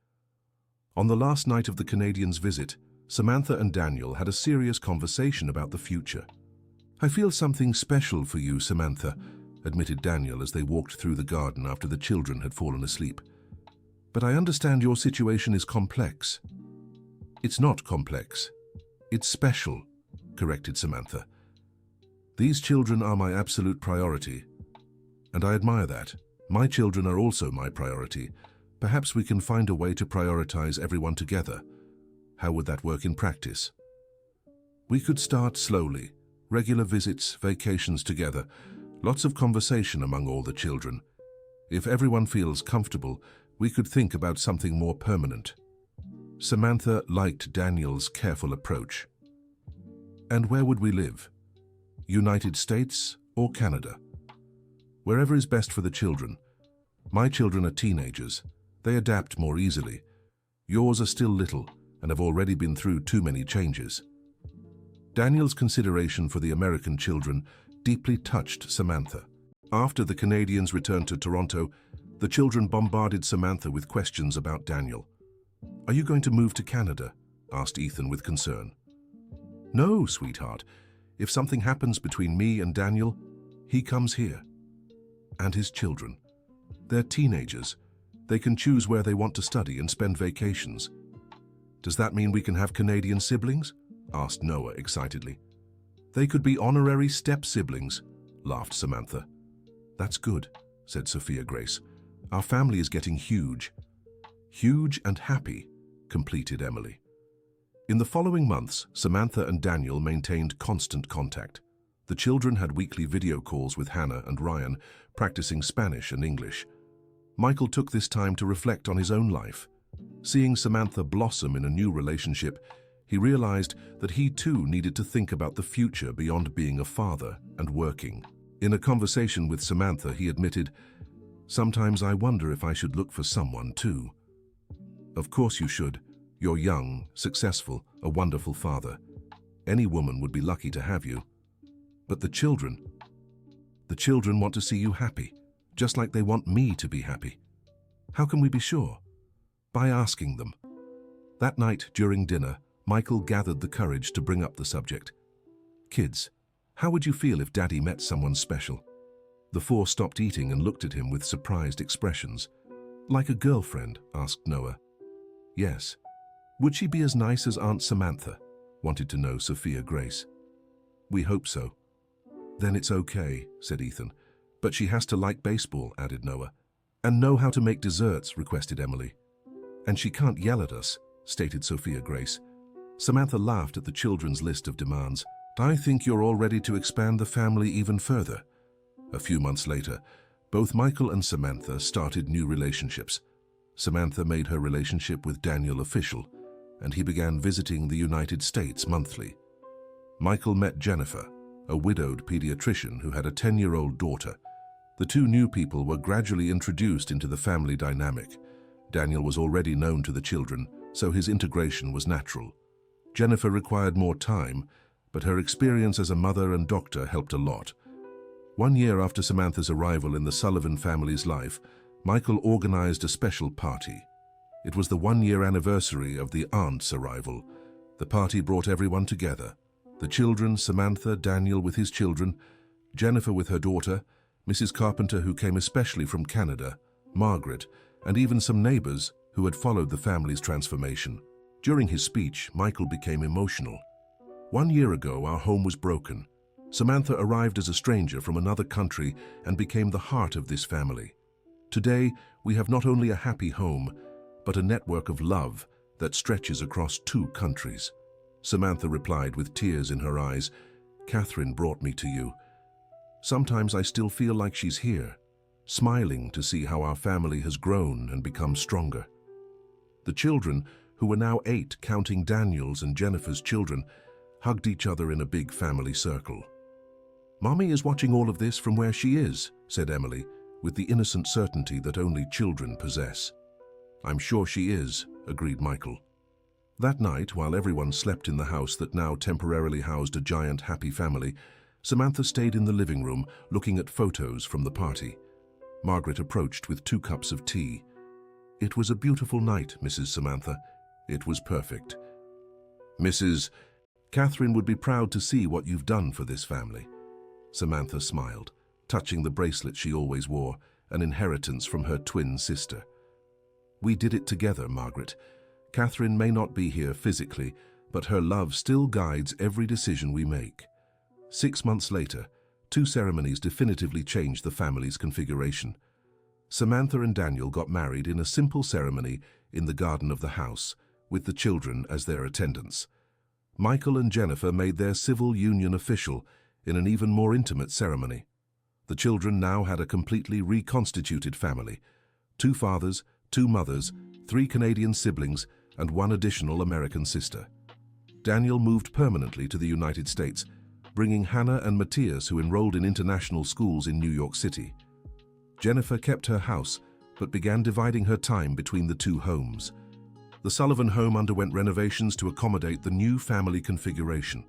On the last night of the Canadians' visit, Samantha and Daniel had a serious conversation about the future. "I feel something special for you, Samantha," admitted Daniel as they walked through the garden after the children had fallen asleep. "But I understand your situation is complex." "It's not complex. It's special," corrected Samantha. "These children are my absolute priority, and I admire that. My children are also my priority. Perhaps we can find a way to prioritize everyone together. How would that work in practice?" "We could start slowly. Regular visits, vacations together, lots of conversation among all the children. If everyone feels comfortable, we could think about something more permanent." Samantha liked Daniel's careful approach. "And where would we live? United States or Canada?" "Wherever is best for the children. My children are teenagers. They adapt more easily. Yours are still little and have already been through too many changes." Daniel's consideration for the American children deeply touched Samantha. After the Canadians returned to Toronto, the children bombarded Samantha with questions about Daniel. "Are you going to move to Canada?" asked Ethan with concern. "No, sweetheart. If something happens between me and Daniel, he comes here." "And his children? They're teenagers. They can choose where they want to study and spend vacations." "Does that mean we can have Canadian siblings?" asked Noah excitedly. "They could be honorary step-siblings," laughed Samantha. "That's good," said Sophia Grace. "Our family is getting huge." "Huge and happy," completed Emily. In the following months, Samantha and Daniel maintained constant contact. The children had weekly video calls with Hannah and Ryan, practicing Spanish and English. Michael took this time to reflect on his own life. Seeing Samantha blossom in a new relationship, he realized that he too needed to think about the future beyond being a father and working. In a conversation with Samantha, he admitted, "Sometimes I wonder if I should look for someone too." "Of course you should. You're young, successful, a wonderful father. Any woman would be lucky to have you. But the children want to see you happy, just like they want me to be happy. How can we be sure?" By asking them. That night, during dinner, Michael gathered the courage to bring up the subject. Kids, how would you feel if Daddy met someone special? The four stopped eating and looked at him with surprised expressions. Like a girlfriend? Asked Noah. Yes. Would she be as nice as Aunt Samantha? Wanted to know Sophia Grace. We hope so. Then it's okay, said Ethan. But she has to like baseball, added Noah. And know how to make desserts, requested Emily. And she can't yell at us, stated Sophia Grace. Samantha laughed at the children's list of demands. I think you're all ready to expand the family even further. A few months later, both Michael and Samantha started new relationships. Samantha made her relationship with Daniel official, and he began visiting the United States monthly. Michael met Jennifer, a widowed pediatrician who had a 10-year-old daughter. The two new people were gradually introduced into the family dynamic. Daniel was already known to the children, so his integration was natural. Jennifer required more time, but her experience as a mother and doctor helped a lot. 1 year after Samantha's arrival in the Sullivan family's life, Michael organized a special party. It was the 1-year anniversary of the aunt's arrival. The party brought everyone together. The children, Samantha, Daniel with his children, Jennifer with her daughter, Mrs. Carpenter, who came especially from Canada, Margaret, and even some neighbors who had followed the family's transformation. During his speech, Michael became emotional. 1 year ago, our home was broken. Samantha arrived as a stranger from another country and became the heart of this family. Today, we have not only a happy home, but a network of love that stretches across 2 countries. Samantha replied with tears in her eyes, Catherine brought me to you. Sometimes I still feel like she's here, smiling to see how our family has grown and become stronger. The children, who were now 8, counting Daniel's and Jennifer's children, hugged each other in a big family circle. Mommy is watching all of this from where she is, said Emily, with the innocent certainty that only children possess. I'm sure she is, agreed Michael. That night, while everyone slept in the house that now temporarily housed a giant happy family, Samantha stayed in the living room, looking at photos from the party. Margaret approached with 2 cups of tea. It was a beautiful night, Mrs. Samantha. It was perfect. Mrs. Catherine would be proud to see what you've done for this family. Samantha smiled, touching the bracelet she always wore, an inheritance from her twin sister. We did it together, Margaret. Catherine may not be here physically, but her love still guides every decision we make. 6 months later, 2 ceremonies definitively changed the family's configuration. Samantha and Daniel got married in a simple ceremony in the garden of the house, with the children as their attendants. Michael and Jennifer made their civil union official in an even more intimate ceremony. The children now had a completely reconstituted family: 2 fathers, 2 mothers, 3 Canadian siblings, and 1 additional American sister. Daniel moved permanently to the United States, bringing Hannah and Matthias, who enrolled in international schools in New York City. Jennifer kept her house, but began dividing her time between the 2 homes. The Sullivan home underwent renovations to accommodate the new family configuration.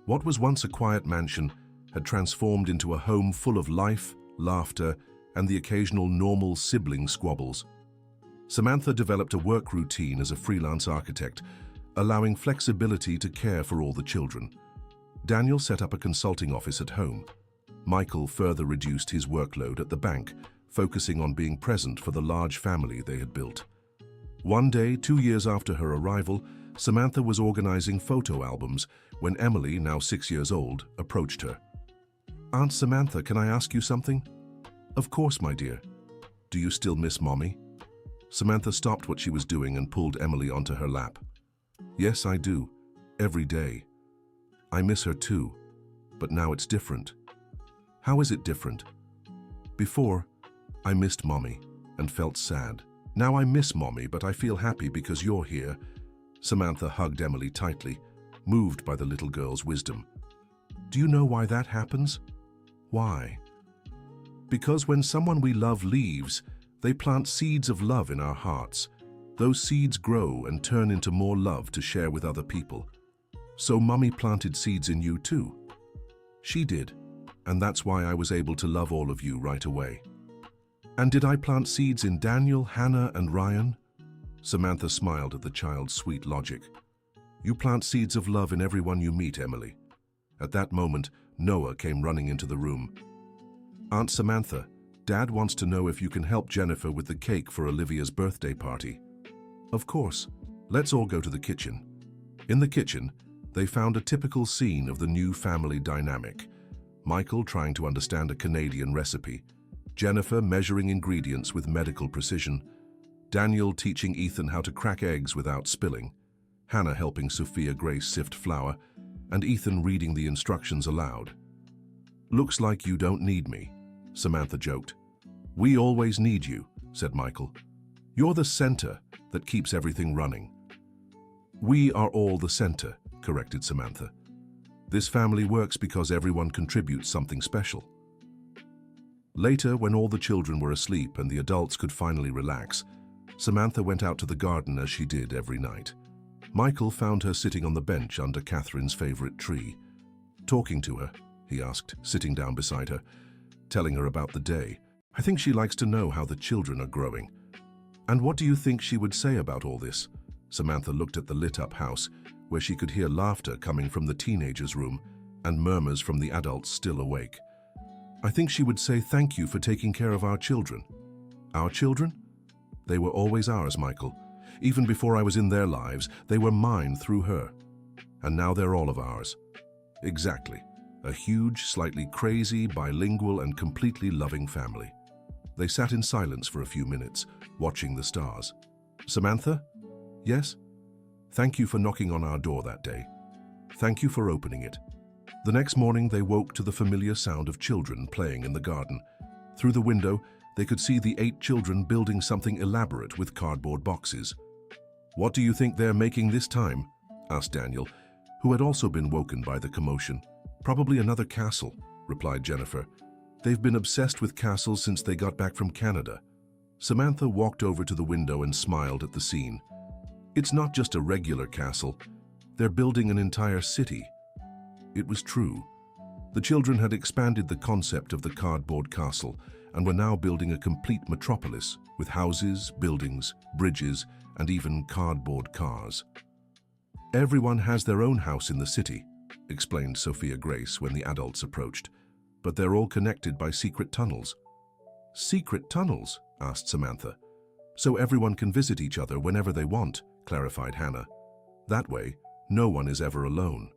What was once a quiet mansion had transformed into a home full of life, laughter, and the occasional normal sibling squabbles. Samantha developed a work routine as a freelance architect, allowing flexibility to care for all the children. Daniel set up a consulting office at home. Michael further reduced his workload at the bank, focusing on being present for the large family they had built. One day, 2 years after her arrival, Samantha was organizing photo albums when Emily, now 6 years old, approached her. Aunt Samantha, can I ask you something? Of course, my dear. Do you still miss Mommy? Samantha stopped what she was doing and pulled Emily onto her lap. Yes, I do. Every day. I miss her too, but now it's different. How is it different? Before, I missed Mommy and felt sad. Now I miss Mommy, but I feel happy because you're here. Samantha hugged Emily tightly, moved by the little girl's wisdom. Do you know why that happens? Why? Because when someone we love leaves, they plant seeds of love in our hearts. Those seeds grow and turn into more love to share with other people. So Mommy planted seeds in you too. She did, and that's why I was able to love all of you right away. And did I plant seeds in Daniel, Hannah, and Ryan? Samantha smiled at the child's sweet logic. You plant seeds of love in everyone you meet, Emily. At that moment, Noah came running into the room. Aunt Samantha, Dad wants to know if you can help Jennifer with the cake for Olivia's birthday party. Of course. Let's all go to the kitchen. In the kitchen, they found a typical scene of the new family dynamic. Michael trying to understand a Canadian recipe, Jennifer measuring ingredients with medical precision, Daniel teaching Ethan how to crack eggs without spilling, Hannah helping Sophia Grace sift flour, and Ethan reading the instructions aloud. Looks like you don't need me, Samantha joked. We always need you, said Michael. You're the center that keeps everything running. We are all the center, corrected Samantha. This family works because everyone contributes something special. Later, when all the children were asleep and the adults could finally relax, Samantha went out to the garden as she did every night. Michael found her sitting on the bench under Catherine's favorite tree. Talking to her, he asked, sitting down beside her, telling her about the day. I think she likes to know how the children are growing. And what do you think she would say about all this? Samantha looked at the lit-up house, where she could hear laughter coming from the teenagers' room and murmurs from the adults still awake. I think she would say thank you for taking care of our children. Our children? They were always ours, Michael. Even before I was in their lives, they were mine through her. And now they're all of ours. Exactly. A huge, slightly crazy, bilingual, and completely loving family. They sat in silence for a few minutes, watching the stars. Samantha? Yes? Thank you for knocking on our door that day. Thank you for opening it. The next morning, they woke to the familiar sound of children playing in the garden. Through the window, they could see the 8 children building something elaborate with cardboard boxes. What do you think they're making this time? Asked Daniel, who had also been woken by the commotion. Probably another castle, replied Jennifer. They've been obsessed with castles since they got back from Canada. Samantha walked over to the window and smiled at the scene. It's not just a regular castle. They're building an entire city. It was true. The children had expanded the concept of the cardboard castle and were now building a complete metropolis with houses, buildings, bridges, and even cardboard cars. Everyone has their own house in the city, explained Sophia Grace when the adults approached, but they're all connected by secret tunnels. Secret tunnels? Asked Samantha. So everyone can visit each other whenever they want, clarified Hannah. That way, no one is ever alone.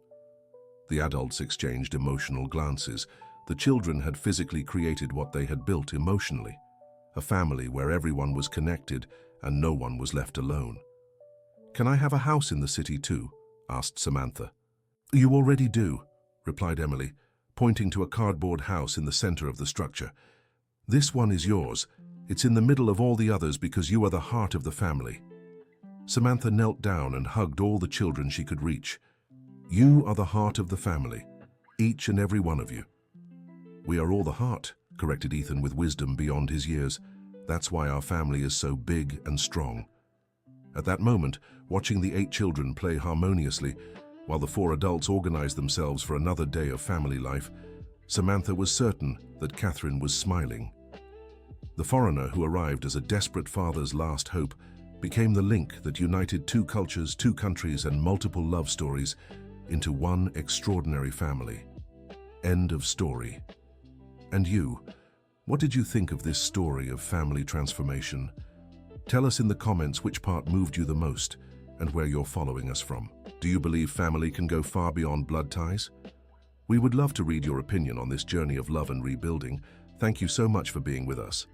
The adults exchanged emotional glances. The children had physically created what they had built emotionally, a family where everyone was connected and no one was left alone. Can I have a house in the city too? Asked Samantha. You already do, replied Emily, pointing to a cardboard house in the center of the structure. This one is yours. It's in the middle of all the others because you are the heart of the family. Samantha knelt down and hugged all the children she could reach. You are the heart of the family, each and every one of you. We are all the heart, corrected Ethan with wisdom beyond his years. That's why our family is so big and strong. At that moment, watching the 8 children play harmoniously, while the 4 adults organized themselves for another day of family life, Samantha was certain that Catherine was smiling. The foreigner who arrived as a desperate father's last hope became the link that united 2 cultures, 2 countries, and multiple love stories into one extraordinary family. End of story. And you, what did you think of this story of family transformation? Tell us in the comments which part moved you the most and where you're following us from. Do you believe family can go far beyond blood ties? We would love to read your opinion on this journey of love and rebuilding. Thank you so much for being with us.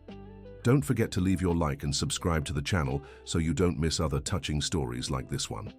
Don't forget to leave your like and subscribe to the channel so you don't miss other touching stories like this one.